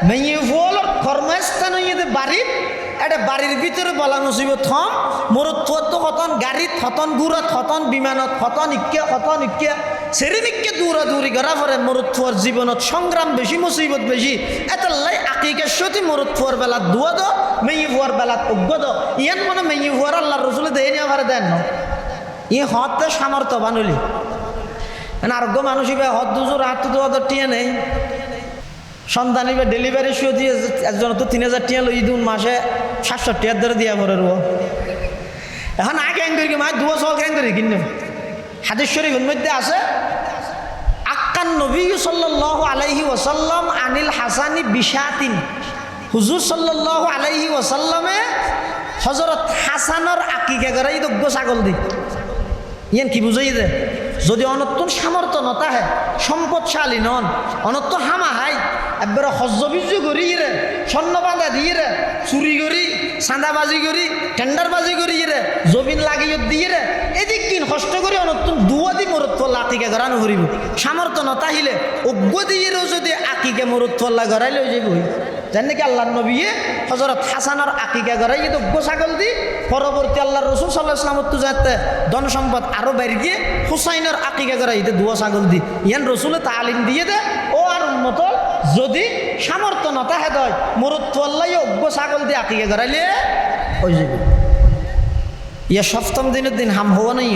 মেয়ে ফুয়ার কর্মস্থান হইতে বাড়ির এটা বাড়ির ভিতরে বলা মুসিবত হম মরত ফুয়া তো হতন গাড়িত হতন গুড়ত হতন বিমানত হতন ইক্কা সেরিমিককে দৌড়াদৌড়ি করা পরে মরত ফুয়ার জীবনত সংগ্রাম বেশি মুসিবত বেশি এতাল্লাই আকিকের সতী মরত ফুয়ার বেলা দুয়া দো মেয়ে ফুয়ার বেলা অজ্ঞ দো ইয়ান মানে মেয়ে ফুয়ার আল্লাহ রসুলে দেয় নিয়ে পারে দেন না ই হতে সামর্থ্য বানুলি আরোগ্য মানুষ ইবে হত দুজোর হাত তো টিয়া নেই সন্তান ইবে ডেলিভারি শো দিয়ে একজন তো 3000 টিয়া লই দিন মাসে 700 টিয়ার ধরে দিয়া পরে রো এখন আগে হ্যাং করি মা দুয়া সল হ্যাং করি কিনে হাদিস শরীফের মধ্যে আছে আক্কান নবী সাল্লাল্লাহু আলাইহি ওয়াসাল্লাম আনিল হাসানি বিশাতিন হুজুর সাল্লাল্লাহু আলাইহি ওয়াসাল্লামে হযরত হাসানের আকিকা করাই তো ছাগল দি ইয়ান কি বুঝাই দে যদি অনত্তন সামর্থ্য নতা হয় সম্পদশালী নন অনত্ত হামা হাই একবারে হজ্জবিজ্য করি রে স্বর্ণ বাঁধা দিয়ে রে চুরি করি চাঁদাবাজি করি টেন্ডারবাজি করি রে জমিন লাগিয়ে দিয়ে রে এদিক কিন কষ্ট করে অনত্তন দুয়া দি মরত ফল্লা আকিকা গড়ানো করিব সামর্থ্য নতা হিলে অজ্ঞ দিয়েও যদি আকিকে মরত ফল্লা গড়াইলে যাইব জান নাকি আল্লাহর নবী হযরত হাসানের আকিকা গড়াই তো অজ্ঞ ছাগল দি পরবর্তী আল্লাহর রাসূল সাল্লাল্লাহু আলাইহি ওয়াসাল্লাম তো যাতে ধন সম্পদ আরো বেড়ে গিয়ে হুসাইনের আকিকা করা ইতে দুয়া ছাগল দি ইয়ান রসুলে তালিম দিয়ে দে ও আর উন্মত যদি সামর্থ্য নতা হেদ হয় মরত তোয়াল্লাই অজ্ঞ ছাগল দিয়ে আকিকা করাইলে ওই যাবে ইয়া সপ্তম দিনের দিন হাম হওয়া নাই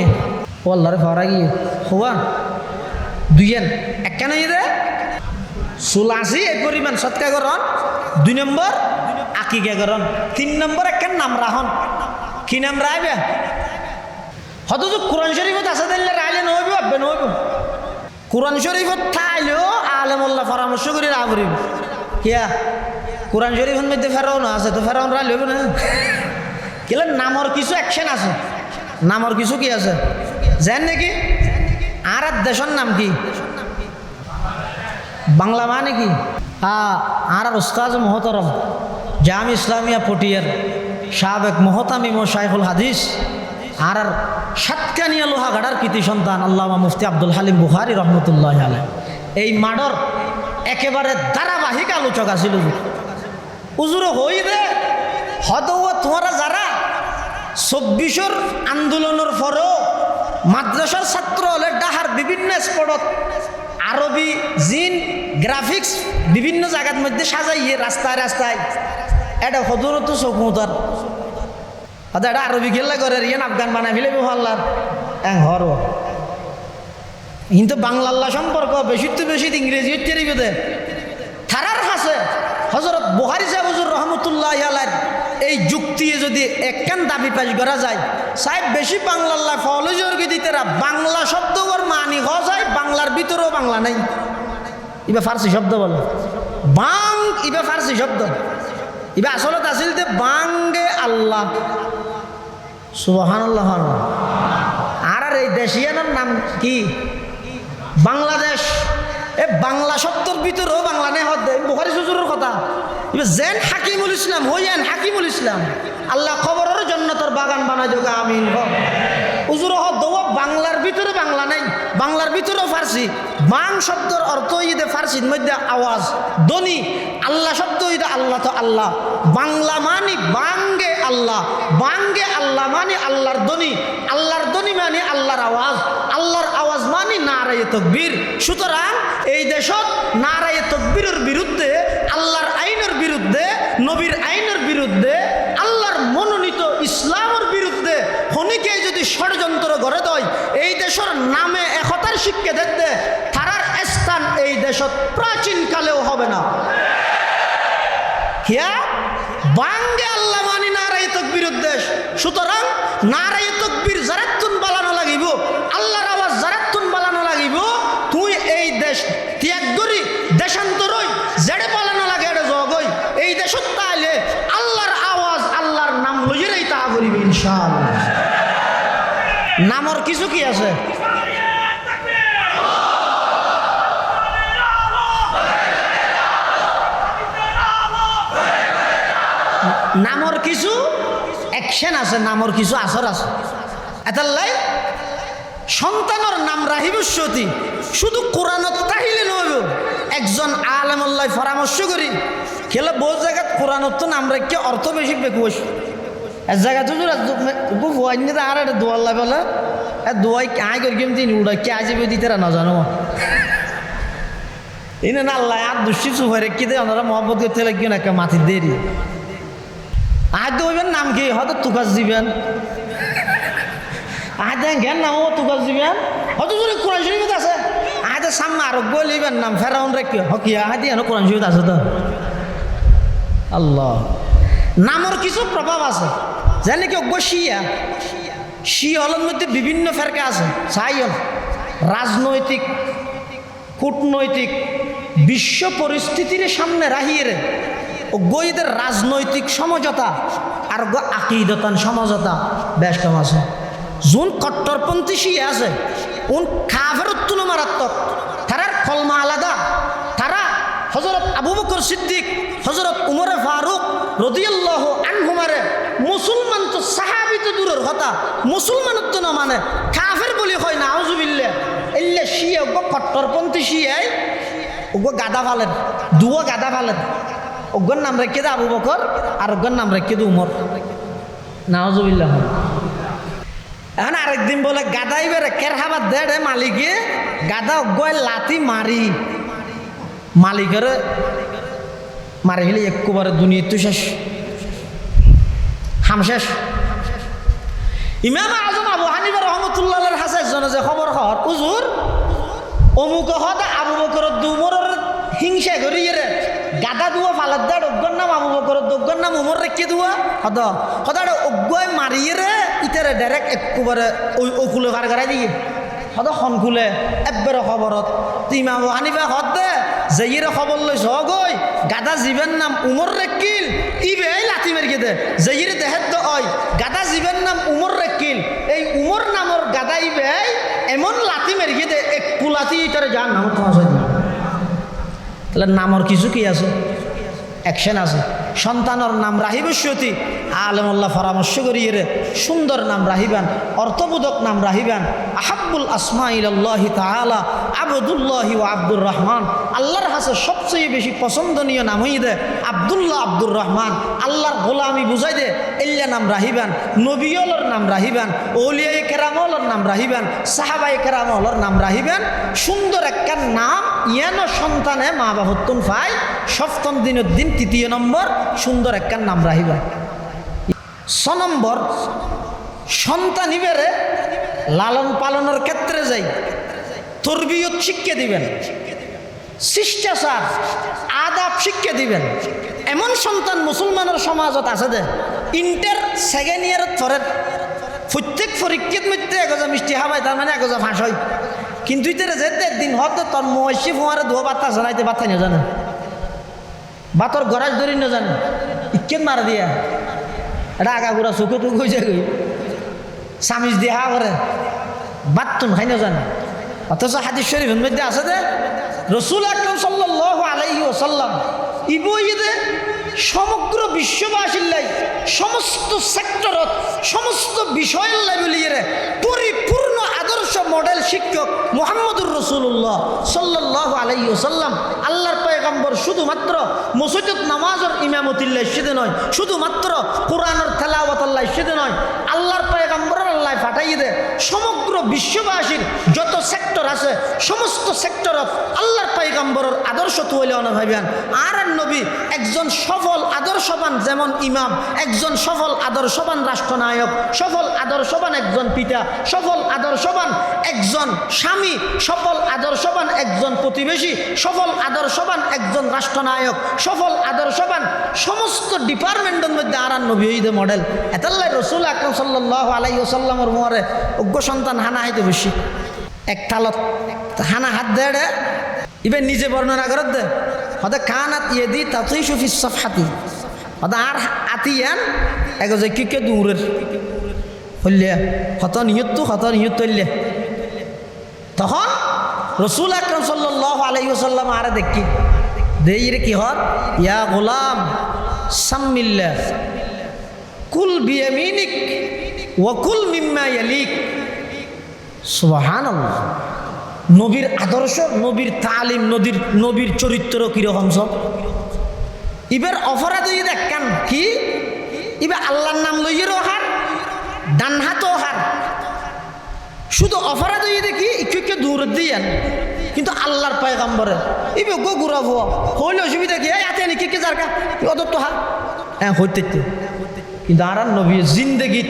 ও আল্লাহরে ঘরা গিয়ে হওয়া দুইয়েন একখানে দে চুলাসি এই পরিমাণ সৎকা করন 2 নম্বর আকিকা করন 3 নম্বর একখান নাম রাহন কি নাম রাইবে হয়তো তো কোরআন শরীফত আছে দিলে রাইলে নইব আব্বে নইব কোরআন শরীফত থাইলেও আলেমুল্লাহ পরামর্শ করে রাবরিব কিয়া কোরআন শরীফের মধ্যে ফেরাউন আছে তো ফেরাউন রাইলে হইব না কেলে নামর কিছু অ্যাকশন আছে, নামর কিছু কি আছে জান নাকি? আর দেশের নাম কি? বাংলা মানে কি? আর উস্তাজ মোহতরম জামি ইসলামিয়া পটিয়ার সাবেক মোহতামিম ও শাইখুল হাদিস আর সাতকানিয়া লোহাগাড়ার কৃতি সন্তান আল্লামা মুফতি আব্দুল হালিম বুখারী রহমতুল্লাহ আলাইহি এই মাডর একেবারে ধারাবাহিক আলোচক আছিল। উজুর হই দে হদ তোমরা যারা ২৪ আন্দোলনের পরও মাদ্রাসার ছাত্র হলে ডাহার বিভিন্ন স্পটত আরবি জিন গ্রাফিক্স বিভিন্ন জায়গার মধ্যে সাজাইয়ে রাস্তায় রাস্তায় এটা হদরত চকুতার এটা আরবি খেলা করে রিয়ান আফগান বানাই ফেলে বেহাল্লার হর কিন্তু বাংলা সম্পর্ক বেশি তো বেশি ইংরেজি টেরিবে দে থারার কাছে হজরত বুখারী সাহেব হুজুর রহমতুল্লাহ আলাইহি এই যুক্তি যদি একখান দাবি পেশ করা যায় সাহেব বেশি বাংলা ফলজর দিতেরা বাংলা শব্দ ওর মানি হ যায় বাংলার ভিতরেও বাংলা নাই, ইবা ফার্সি শব্দ বলে বাং, ইবা ফার্সি শব্দ, ইবা আসলত আছিল যে বাঙ্গে আল্লাহ সুবহানাল্লাহ। আর এই দেশিয়ানার নাম কি? বাংলাদেশ। এ বাংলা শব্দের ভিতরেও বাংলা নেই হদ বুখারী হুজুরের কথা। এবার জেন হাকিমুল ইসলাম হইয়ান হাকিমুল ইসলাম আল্লাহ খবরের জন্য তোর বাগান বানাই যোগা আমিন হুজুর হদ বাংলার ভিতরে বাংলা নাই, বাংলার ভিতরেও ফার্সি। বাং শব্দের অর্থ ইদে ফার্সির মধ্যে আওয়াজ ধ্বনি, আল্লাহ শব্দ ইদে আল্লাহ তো আল্লাহ, বাংলা মানি বাঙ্গে আল্লাহ, বাঙ্গে আল্লাহ মানি আল্লাহর ধ্বনি, আল্লাহর ধ্বনি মানি আল্লাহর আওয়াজ, আল্লাহর আওয়াজ মানি নারায়ে তাকবীর। সুতরাং এই দেশত নারায়ে তাকবীরের বিরুদ্ধে, আল্লাহর আইনের বিরুদ্ধে, নবীর আইনের বিরুদ্ধে, আল্লাহর মনোনীত ইসলামের বিরুদ্ধে হনিকে যদি ষড়যন্ত্র গড়ে দেয় এই দেশের নামে একতার শিক্ষা দিতে তারার স্থান এই দেশত প্রাচীন কালেও হবে না। হিয়া বাঙ্গে আল্লাহ মানি নারায়ে তাকবীর উদ্দেশ। সুতরাং নারায়ে তাকবীর জারাতুন বালানো লাগিব, আল্লাহর আওয়াজ জারাতুন বালানো লাগিব। তুই এই দেশ ত্যাগ করি দেশান্তরই জেড়ে বালানো লাগে এটা জগই এই দেশত তাইলে আল্লাহর আওয়াজ আল্লাহর নাম লইয়েই তা করিবে ইনশাআল্লাহ। নামর কিছু কি আছে? নামর কিছু অ্যাকশন আছে, নামর কিছু আসর আছে। এতাল্লাই সন্তানের নাম রাহিবস্যতি শুধু কোরআনত তাহিলে নইব, একজন আলেমুল্লাহ পরামর্শ করি খেলে বহু জায়গায় কোরআনত তো নাম রাখিয়ে অর্থ বেশি বেকুশ এক জায়গা তো আর একটা দোয়াল্লা বলে দোয়াই আয় করি কেমতি উড়া কে আজবে দিতে না জানো ইনে না আল্লাহ আর দুষ্টি চুফাই রেখে দেয় ওনারা মহব্বত করতে লাগবে না মাটির দেরি আজ দেবেন নাম কি হয়তো তুকাস দিবেন আজ জ্ঞান নাম তুকাস দিবেন হয়তো যদি কোরআন শরীফ আছে আজ সামনে আরোগ্য লিবেন নাম ফেরাউন রেখে হকিয়া আজ দিয়ে কোরআন শরীফ আছে তো আল্লাহ নামর কিছু প্রভাব আছে জানে কি অজ্ঞ শিয়া শিয়লের মধ্যে বিভিন্ন ফেরকা আছে সাইল রাজনৈতিক কূটনৈতিক বিশ্ব পরিস্থিতির সামনে রাহিয়ে গইদের রাজনৈতিক সমঝোতা আর আকিদতান সমঝোতা বেশ কম আছে যোন কট্টরপন্থী শিয়া আছে উন কাফের তুলো মারাত্মক তারার কলমা আলাদা তারা হযরত আবু বকর সিদ্দিক হযরত উমর ফারুক রাদিয়াল্লাহু আনহুমারে মুসলমান তো সাহাবী তো দূরের কথা মুসলমান তো না মানে কাফের বলি হয় না আউযুবিল্লাহ ইল্লা শিয়া কট্টরপন্থী শিয়াই ওগো গাদা ফালেন দুয়া গাদা ফালেন ওগর নাম রেখে দে আবু বকর আর ওগর নাম রেখে দে উমর নাউযুবিল্লাহ এখন আরেকদিন বলে গাদাই বেড়ে কেরহাবাদ দেড়ে মালিকে গাদা অজ্ঞয় লাথি মারি মালিকের মারি ফেলে একবারে দুনিয়া তো শেষ হাম শেষ ইমাম আজম আবু হানিফা রহমতুল্লাহর হাসে জনে যে খবর হর হুজুর অমুক হদ আবু বকর উমরের হিংসা করি রে গাদা দুয়া ফালাদ দেড় অজ্ঞর নাম আবু বকর অজ্ঞর নাম উমর রেখে দুয়া হদ হদাড়ে অজ্ঞয় মারিয়ে রে ইতারে ডাইরেক্ট একবারে ওই ওকুলে কার করাই দিয়ে হদ সনকুলে একবারে খবরত ইমাম আবু হানিফা হদ দে যেইরে খবর লইছ গই গাদা জীবের নাম উমর রেকিল ইবে লাথি মারিয়ে দে যেইরে দেহের তো ওই সাথেই তারা যার নাম পৌঁছাই দিই। তাহলে নামর কিছু কি আছে, অ্যাকশন আছে। সন্তানের নাম রাহিব সতী আলেমুল্লাহ পরামর্শ করিয়ে রে সুন্দর নাম রাহিবান, অর্থবোধক নাম রাহিবান। আহাব্বুল আসমা ইলাল্লাহি তাআলা আবদুল্লাহি ওয়া আব্দুর রহমান। আল্লাহর কাছে সবচেয়ে বেশি পছন্দনীয় নাম হই দে আব্দুল্লাহ আব্দুর রহমান। আল্লাহর গোলামি বুঝাই দে এল্লা নাম রাহিবান। নবীওয়ালার নাম রাহিবান, ওলিয়ায়ে কেরামওয়ালার নাম রাহিবান, সাহাবায়ে কেরামওয়ালার নাম রাহিবান। সুন্দর একটা নাম ইয়ানো সন্তানে মা বাবতুন ফাই সপ্তম দিনের দিন তৃতীয় নম্বর সুন্দর একটা নাম রাহিবান। 6 নম্বর সন্তান ইবেরে লালন পালনের ক্ষেত্রে যাই তরবিয়ত শিক্ষা দিবেন, শিষ্টাচার আদাব শিক্ষা দিবেন। এমন সন্তান মুসলমানের সমাজত আছে দে ইন্টার সেকেন্ড ইয়ারত পরে প্রত্যেক পরীক্ষার মধ্যে এগোজা মিষ্টি হাবাই, তার মানে এগোজা ফাঁস হয়। কিন্তু ইতারে যেতে একদিন হয়তো তোর মহিষি ফোঁয়ারে ধোয়া বাত্তা জানাইতে বাত্তাই না জানে, বা তোর গরাজ ধরি না জানে, ইকেন মারা দিয়া এটা আগাগুড়া চোখে তো গই যাই সামিজ দিয়ে হা করে বাত্তুন খাই না জানে। অথচ হাদিস শরীফের মধ্যে আছে যে রসুল আকরাম সাল্লাল্লাহু আলাইহি ওয়াসাল্লাম ইবইদে সমগ্র বিশ্ববাসীর লাই সমস্ত সেক্টরত সমস্ত বিষয়ের লাই বলিয়ে পরিপূর্ণ আদর্শ মডেল শিক্ষক মুহাম্মদুর রাসূলুল্লাহ সাল্লাল্লাহু আলাইহি ওয়াসাল্লাম। আল্লাহর পয়গম্বর শুধুমাত্র মসজিদত নামাজের ইমামতির লাই সেদে নয়, শুধুমাত্র কোরআনের তেলাওয়াতের লাই সেদে নয়, আল্লাহর পয়গম্বরের আল্লাহ পাঠাইয়ে দে সমগ্র বিশ্ববাসীর যত সেক্টর আছে সমস্ত সেক্টরত আল্লাহর পয়গম্বরের আদর্শ তুলে আনা ভাইবেন। আর নবী একজন সফল আদর্শবান যেমন ইমাম, একজন সফল আদর্শবান রাষ্ট্রনায়ক, সফল আদর্শবান একজন পিতা, সফল আদর্শবান একজন স্বামী, সফল আদর্শবান একজন প্রতিবেশী, সফল আদর্শবান একজন রাষ্ট্রনায়ক, সফল আদর্শবান সমস্ত ডিপার্টমেন্টের মধ্যে আর নবী হইদে মডেল। এতাল্লাই রসুল আকরাম সাল্লাল্লাহু আলাইহি ওয়াসাল্লামের মোহরে অজ্ঞ সন্তান হানা হাইতে বেশি এক তালত হানা হাত দেড়ে ইবে নিজে বর্ণনা করত দে হতে কানাত ইয়েদি তাতেই সুফিস সফহাতি হতে আর আতিয়ান এগোজে কিকে দূরের হইলে হত নিয়ত তৈলে। তখন রসুল আকরাম সাল্লাল্লাহু আলাইহি ওয়াসাল্লাম আরে দেখি দেই রে কি হর ইয়া গোলাম সাম্মিল্লাহ কুল বিয়ামিনিক ওয়া কুল মিম্মা ইয়ালিক। সুবহানাল্লাহ। নবীর আদর্শ, নবীর তালিম, নবীর চরিত্র কিরকম সব ইবের অপরাধ হইয়ে দেখেন কি ইবে আল্লাহর নাম লইয়েরও হার ডান হাতও হার, শুধু অপরাধ হইয়ে দেখি একটু দূর দিয়েন কিন্তু আল্লাহর পয়গম্বরে ইবে গো ঘুরাবো হইলে অসুবিধা কি এতে নাকি কে যার অদত্ত হা হ্যাঁ হইতে কিন্তু আর নবী জিন্দেগিত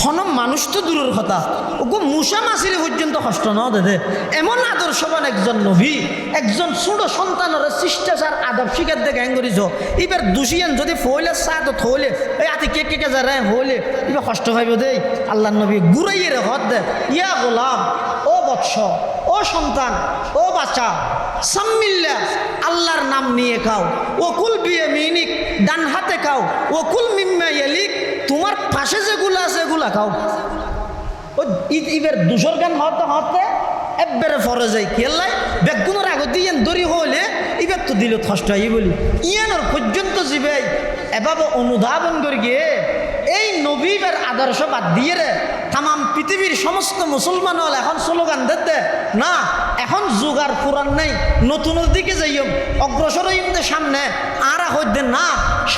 হনম মানুষ তো দূরের কথা ওগো মুসা মাসির পর্যন্ত কষ্ট ন দে এমন আদর্শবান একজন নবী একজন ছোট সন্তানের শিষ্টাচার আদব শিখার দেখে হ্যাং করিস এবার দুষিয়ান যদি ফইলে চা তো থইলে এই আতি কে যারা হইলে এবার কষ্ট পাইব দেই আল্লাহ নবী ঘুরাইয়ে রে হদ দে ইয়া গোলাম ও বৎস ও সন্তান ও বাচ্চা সাম্মিল্লাহ আল্লাহর নাম নিয়ে খাও, ওকুল বিয়ামিনিক ডান হাতে খাও, ওকুল মিম্মা ইয়ালিক তোমার পাশে যেগুলো আছে এগুলা খাও। ও ইবের দুশোর গান হতে একবারে ফরে যায় কেল্লাই বেগুনের আগত দিয়ে দড়ি হইলে ইবের তো দিল কষ্ট হই বলি ইয়ানোর পর্যন্ত যাবে এভাবে অনুধাবন করে গিয়ে এই নবীর আদর্শ বাদ দিয়ে রে তাম পৃথিবীর সমস্ত মুসলমান হল এখন স্লোগান দিতে না, এখন যুগ আর পুরান নেই, নতুনের দিকে যাইম অগ্রসর হইতে সামনে আর হইতে না,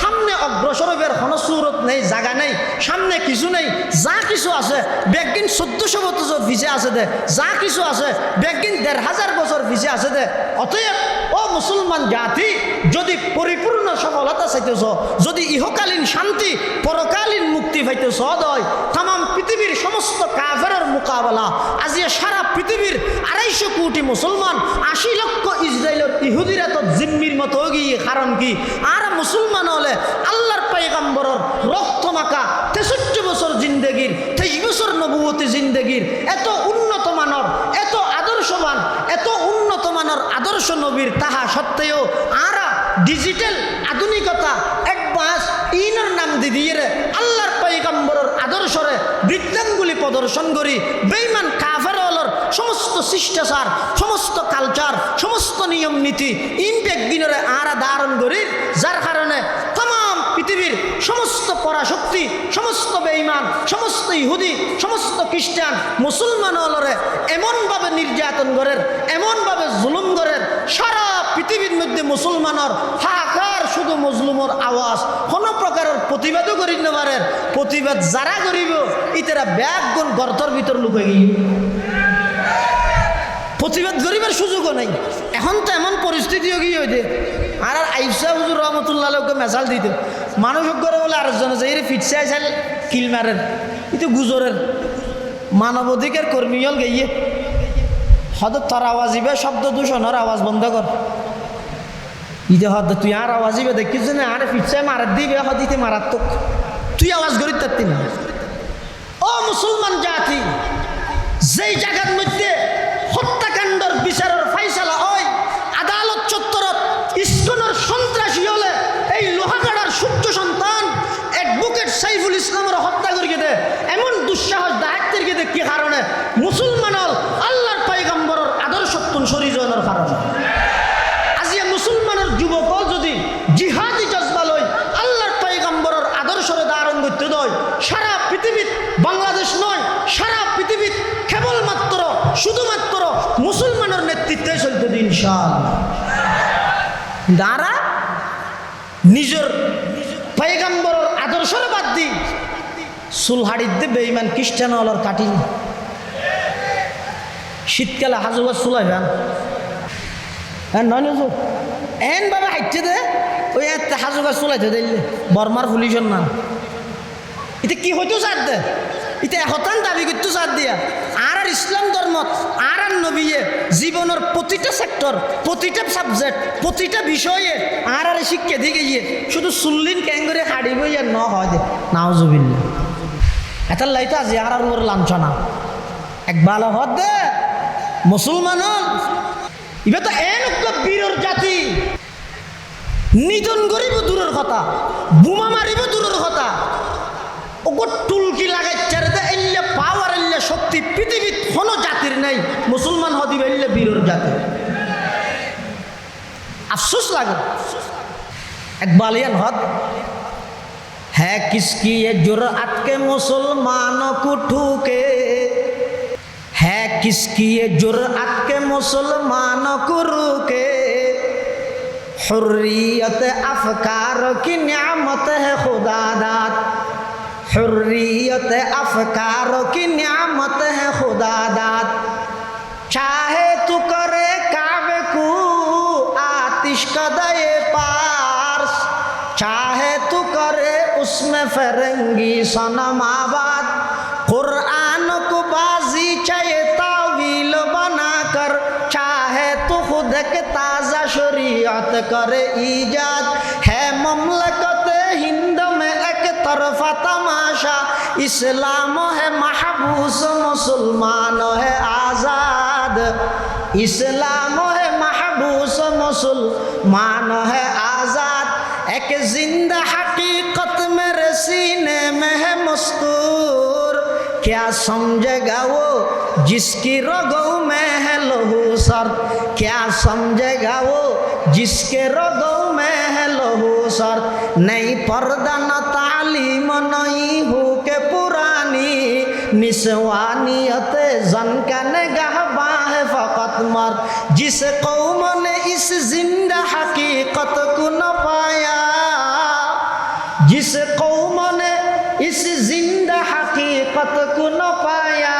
সামনে অগ্রসর হইবার কোনো সুরত নেই, জায়গা নেই, সামনে কিছু নেই, যা কিছু আছে বেগিন 1400 বছর পিছিয়ে আছে দে, যা কিছু আছে বেগিন 1500 বছর পিছিয়ে আছে দে। অতএব ও মুসলমান জাতি যদি পরিপূর্ণ সফলতা চাইতেছ, যদি ইহকালীন শান্তি পরকালীন মুক্তি পাইতেছ হয় তাম পৃথিবীর সমস্ত কাফেরের মোকাবেলা আজি সারা পৃথিবীর 250 কোটি মুসলমান 80 লক্ষ ইসরায়েলের ইহুদিরা তো জিম্মির মতো গিয়ে কারণ কি আর মুসলমান হলে আল্লাহর পয়গম্বরের রক্ত মাখা 63 বছর জিন্দেগির 23 বছর নবুয়তি জিন্দেগির এত উন্নত মানের এত আদর্শবান এত উন্নত মানের আদর্শ নবীর তাহা সত্ত্বেও আরা ডিজিটাল আধুনিকতা অ্যাডভান্স ইনার নাম দিয়ে আল্লাহর পয়গম্বরের আদর্শরে বৃদ্ধাঙ্গুলি প্রদর্শন করি বেঈমান কাফের হলর সমস্ত শিষ্টাচার, সমস্ত কালচার, সমস্ত নিয়ম নীতি ইম্প্যাক্ট দিনরে আরা ধারণ করি, যার কারণে তাম পৃথিবীর সমস্ত পরাশক্তি, সমস্ত বেঈমান, সমস্ত ইহুদি, সমস্ত খ্রিস্টান মুসলমান হলরে এমনভাবে নির্যাতন করেন, এমনভাবে জুলুম করেন, সারা পৃথিবীর মধ্যে মুসলমানের হাহাকার, শুধু মজলুমর আওয়াজ, কোনো প্রকারের প্রতিবাদও করি না পারেন। প্রতিবাদ যারা করিব ইতারা ব্যাগ গুণ গর্তর ভিতর লুকে গিয়ে প্রতিবাদ করিবার সুযোগও নাই। এখন তো এমন পরিস্থিতিও কি হইতে আর আইসা হুজুর রহমতুল্লাহ লোককে মেসাল দিত, মানুষ করে বলে আরেকজন আছে এই ফিটসে আইসাল কিল মারেন, কিন্তু গুজরের মানবাধিকার কর্মী হল গিয়ে হদ তোর আওয়াজ ইবে শব্দ দূষণের আওয়াজ বন্ধ কর, ইতে হদ তুই আর আওয়াজ ইবে দেখিস না আরে ফিটসে মারাত দিবে হদিতে মারাত্মক, তুই আওয়াজ করি তার তিন। ও মুসলমান জাতি, যেই জায়গার মধ্যে হত্যাকাণ্ডের বিচারের ফাইসালা হয় আদালত চত্বরত ইস্কনের সন্ত্রাসী হলে এই লোহাগাড়ার সূর্য সন্তান অ্যাডভোকেট সাইফুল ইসলামের হত্যা করিয়ে দে, এমন দুঃসাহস দায়িত্বের গিয়ে কি কারণে? মুসলমান হল আল্লাহর পয়গম্বরের আদর্শত্বন শরীজনের কারণে। আজিয়া মুসলমানের যুবক যদি জিহাদি জজবা লই আল্লাহর পয়গম্বরের আদর্শরে ধারণ করতে দেয়, সারা পৃথিবীর বাংলাদেশ নয়, সারা পৃথিবীর কেবলমাত্র শুধুমাত্র মুসলমানের নেতৃত্বে চলতে দিন ইনশাআল্লাহ। দ্বারা নিজের পয়গম্বরের আদর্শের বাদ দি সুলহাড়িতে বেঈমান খ্রিস্টান হলর কাটিন শীতকালে হাজুবার চুলাইবেন নয় নজর এন ভাবে হাইটে দে ওই হাজুবার চুলাইতে দিলে বর্মার পুলিশের নাম এটা কি হইতো চার দে এটা এহতান দাবি করতো চার দিয়া আর ইসলাম ধর্ম আর নবীয়ে জীবনের প্রতিটা সেক্টর, প্রতিটা সাবজেক্ট, প্রতিটা বিষয়ে আর শিক্ষা দিয়ে গিয়ে শুধু সুল্লিন ক্যাঙ্গরে হাড়িব আর ন হয় দে নাওজুবিল্লাহ। এটার লাইতে আজি আর ওর লাঞ্ছনা এক ভালো হদ দে মুসলমান এবার তো এন বীরের জাতি নিধন করিব দূরের কথা, বোমা মারিব দূরের কথা, ওগর টুলকি লাগাইছে এল্লে পাওয়ার এল্লে শক্তি পৃথিবীর কোনো জাতির নাই, মুসলমান হদিবে এল্লে বীরের জাতি। আফসোস লাগে এক বালিয়ান হদ है किसकी ये जुर्अत के मुसलमानों को ठूके, है किसकी ये जुर्अत के मुसलमानों को रोके, हुर्रियत अफकार की नियामत है खुदा दाद, हुर्रियत अफकार की नियामत है खुदा दाद, चाहे तू करे काबे को आतिश कदे पार्स, चाहे तू करे उसमें फरंगी सनम आबाद, कुरान को बाजी चाहे तावील बनाकर, चाहे तो खुद के ताज़ा शरीयत करे ईजाद, है ममलकत हिंद में एक तरफा तमाशा, इस्लाम है महबूस मुसलमान है आज़ाद, इस्लाम है महबूस मुसलमान है आज़ाद, एक जिंदा हकीकत मेरे सीने में है मस्तूर, क्या समझेगा वो जिसकी रगों में है लहू सर, क्या समझेगा वो जिसके रगों में है लहू सर, नहीं पर्दा न तालीम नहीं हो के पुरानी, निस्वानियत जन का निगाहबां है फकत मर्द, जिस कौम ने इस जिंदा हकीकत को न पाया, जिस कौम ने इस जिंदा हकीकत को न पाया,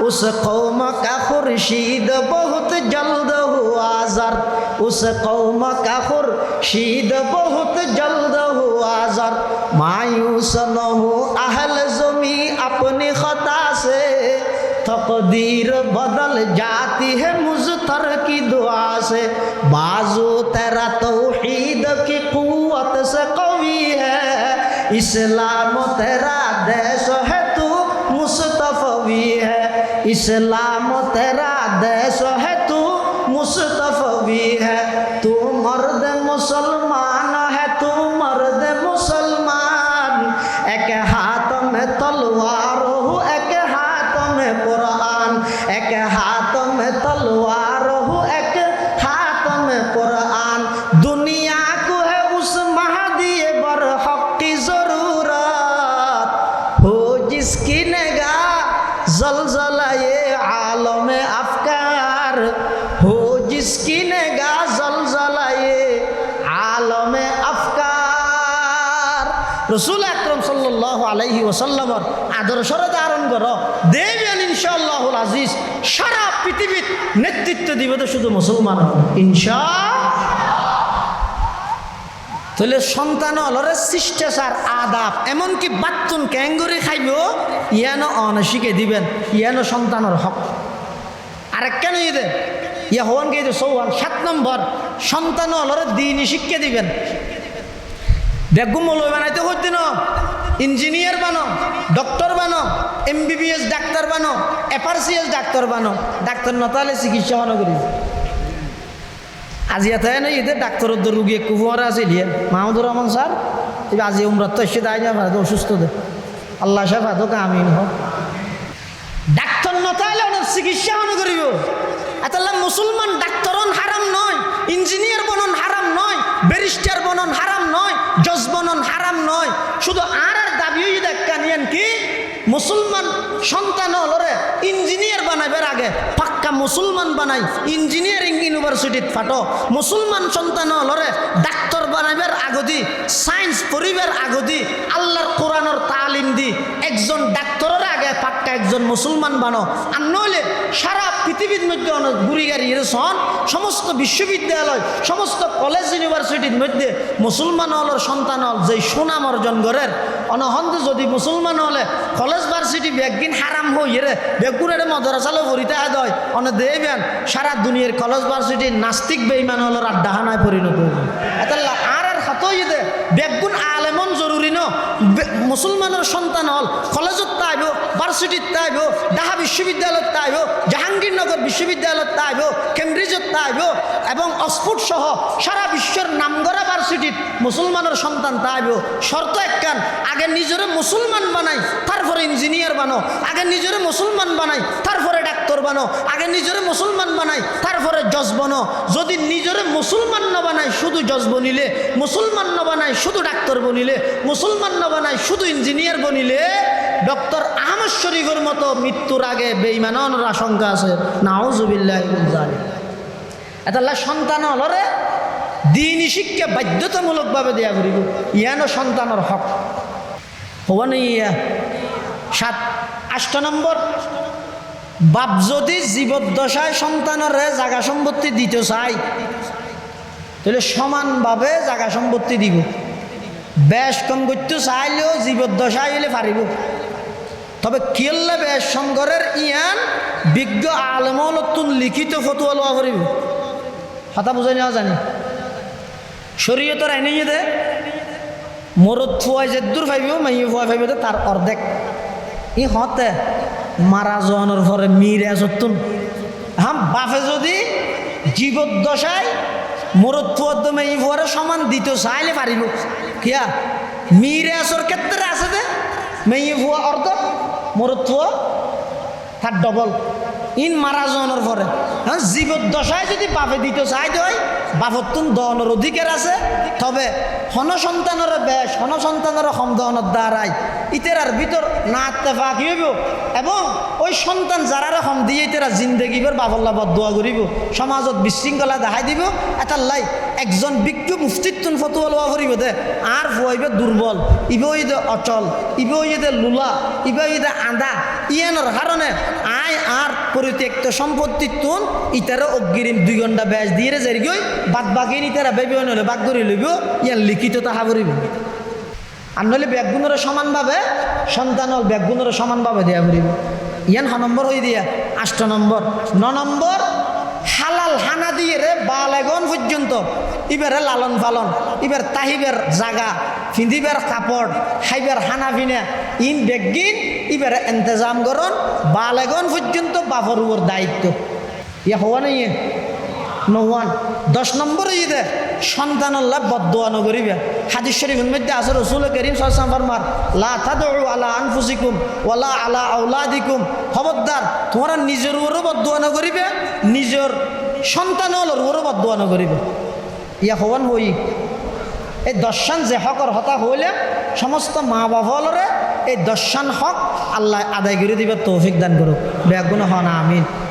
उस कौम का खुर्शीद बहुत जल्द हुआ जर, उस कौम का खुर्शीद बहुत जल्द हुआ जर, मायूस न हो अहल ज़मी अपनी खता से, तकदीर बदल जाती है मुज़तर की दुआ से, बाजू तेरा तौहीद की कुव्वत से कवी है, इस्लाम तेरा देश है तू मुस्तफ़वी है, इस्लाम तेरा देश है तू मुस्तफ़वी है, तू मर्द मुसलमान है, तू मर्द मुसलमान, एक हाथ में तलवार हो एक हाथ में कुरान, রসুল আকরম সাল্লাল্লাহু আলাইহি ওয়াসাল্লামর আদর্শরে ধারণ করো, দেখবেন ইনশাআল্লাহুল আজিজ সারা পৃথিবীর নেতৃত্ব দিবে তো শুধু মুসলমান তাহলে সন্তান অলরে শিষ্টাচার আদাব এমনকি বাত্তুন ক্যাঙ্গুরি খাইব ইয়ানো অনশিকে দিবেন, ইয়ানো সন্তানের হক। আরেক কেন ইদে ইয়া হওয়ান কে সৌহান 7 নম্বর সন্তান অলরে দিনই শিক্ষা দিবেন। বেগুম মৌলবি বানাইতে হচ্ছে না, ইঞ্জিনিয়ার বানো, ডক্টর বানো, MBBS ডাক্তার বানো, FRCS ডাক্তার বানো, ডাক্তার নতালে চিকিৎসা হন করি। আজি এত না এদের ডাক্তারের রুগী একটু ফুয়ারা আছে দিয়ে মাহমুদুর রহমান স্যার আজি উমরাত তো এসে দায় না ভারত অসুস্থ দে আল্লাহ সাহেব হাতকে আমিন হোক। ডাক্তার নতালে ওনার চিকিৎসা হন করিব। এতাল্লাহ মুসলমান ডাক্তারন হারাম নয়, ইঞ্জিনিয়ার বনন হারাম নয়, ব্যারিস্টার বনন হারাম নয়, জজ বনন হারাম নয়। শুধু আর দাবি দেখা নিয়েন কি মুসলমান সন্তান হলরে ইঞ্জিনিয়ার বানাইবার আগে পাক্কা মুসলমান বানাই ইঞ্জিনিয়ারিং ইউনিভার্সিটিত ফাটো। মুসলমান সন্তান হলরে ডাক্তার বানাইবার আগদি সায়েন্স পড়িবার আগদি আল্লাহর কোরআনের তালিম দি একজন ডাক্তারের আগে পাক্কা একজন মুসলমান বানো। আর নইলে সারা পৃথিবীর মধ্যে অনেক ঘুরি গাড়ি সন সমস্ত বিশ্ববিদ্যালয় সমস্ত কলেজ ইউনিভার্সিটির মধ্যে মুসলমান হলের সন্তান হল যে সুনাম অর্জন করেন অনহন্তে যদি মুসলমান হলে কলেজ ভার্সিটি ব্যাগিন হারাম হয়ে রে বেগুনের মদরাসালে ভরিতে আদয় অনেক দেবেন সারা দুনিয়ার কলেজ ভার্সিটি নাস্তিক বেঈমান হলের আড্ডাহানায় পরিণত হবে। এটা আর হাতই দে বেগুন আলেমন জরুরি ন মুসলমানের সন্তান হল কলেজত তাইব, ভার্সিটিত তাইব, ঢাকা বিশ্ববিদ্যালয়ত তাইব, জাহাঙ্গীরনগর বিশ্ববিদ্যালয়ত তাইব, কেমব্রিজত তাইব এবং অক্সফোর্ড সহ সারা বিশ্বের নামগড়া ভার্সিটিত মুসলমানের সন্তান তাইব। শর্ত একখান আগে নিজেরে মুসলমান বানাই তারপরে ইঞ্জিনিয়ার বানো, আগে নিজেরে মুসলমান বানাই তারপরে ডাক্তার বানো, আগে নিজেরে মুসলমান বানাই তারপরে জজ বানো। যদি নিজেরে মুসলমান না বানাই শুধু জজ বনিলে, মুসলমান না বানাই শুধু ডাক্তার বনিলে, মুসলমান না বানাই শুধু ইঞ্জিনিয়ার বনিলে ডক্টর আহমদ শরীফের মতো মৃত্যুর আগে বেঈমানের আশঙ্কা আছে। নাউজুবিল্লাহি মিন যালিক। এটা সন্তান হলরে দিনই শিক্ষা বাধ্যতামূলকভাবে দেয়া করিব, ইয়ানো সন্তানের হক হওয়ানি। 8 নম্বর বাপ যদি জীবদ্দশায় সন্তানের জায়গা সম্পত্তি দিতে চাই তাহলে সমানভাবে জায়গা সম্পত্তি দিব। বেশ কম করতে চাইলেও জীবদ্দশায় হইলে পারিব। তবে কেল্লা বেশ সংঘরের ইয়ান বিজ্ঞ আলেমতুন লিখিত ফতুয়া লওয়া করিব। কথা বুঝাই নেওয়া জানি শরীয়তের আইনে দে মরদ ফুয়াই যে দূর ফাইব মাইয়ে ফুয়া ফাইব তার অর্ধেক ই হতে মারা জনের পরে মিরে সত্তুন হ্যাঁ বাপে যদি জীবদ্দশায় মরদ ফুয়ার মাইয়ে ফুয়ারে সমান দিতে চাইলে পারিব। কিয়া মিরে আসর ক্ষেত্রে আছে দে মাইয়ে ফুয়া অর্ধ মরদ ফুয়া তার ডবল ইন মারা জনের পরে। হ্যাঁ জীবদ্দশায় যদি বাপে দিতে চাই দেয় বাপতুন দনের অধিকার আছে। তবে হন সন্তানের বেশ হন সন্তানের হম দনের দ্বারাই ইতেরার ভিতর না আত্মেফাক হইব এবং ওই সন্তান যারা হম দিয়ে ইতেরা জিন্দগিবার বাবল্লা বদুয়া করিব, সমাজত বিশৃঙ্খলা দেখাই দিব। এটার লাই একজন বিজ্ঞ মুফতিত্তুন ফতুয়া লওয়া করিব দে আর ফুয়াইবে দুর্বল, ইবে ইদে অচল, ইবে ইদে লুলা, ইবে ইদে আদা ইয়ানোর কারণে আয় আর পরিত্যক্ত সম্পত্তিতুন ইতারা অগ্রিম 2 ঘন্টা ব্যাস দিয়ে যাই গই বাদ বাকি ইতারা বেবি হলে বাদ করে লইব ইয়ান লিখিত তাহা করিব। আর নইলে ব্যাগগুণের সমানভাবে সন্তান হল ব্যাগগুণের সমানভাবে দেয়া করিব। ইয়ান 6 নম্বর হয়ে দিয়া। 8 নম্বর 9 নম্বর হালাল হানা দিয়ে রে বালেগন পর্যন্ত ইবারে লালন পালন ইবার তাহিবের জাগা ফিন্দিবার কাপড় খাইবার হানা ফিনা ইন বেগিন ইবারে ইন্তজাম করন বালেগন পর্যন্ত বাপর উপর দায়িত্ব। ইয়া হওয়া নাই নওয়ান। 10 নম্বর ইদে সন্তানাল্লাহ বদদুয়া নগরিবে। হাদিস শরীফের মধ্যে আছে রাসূল করিম সাল্লাল্লাহু আলাইহি ওয়াসাল্লাম ফরমান লা তাদউ আলা আনফুসিকুম ওয়ালা আলা আওলাদিকুম। খবরদার তোমরা নিজের উপরও বদদুয়া নগরিবে, নিজের সন্তানের উপরও বদদুয়া নগরিবে। ইয়া হওয়ান হই এই 10 যে হকর হতা হইলে সমস্ত মা বাপলরে এই 10 হক আল্লাহ আদায় করে দিবে, তৌফিক দান করুক। বেগুন হন আমিন।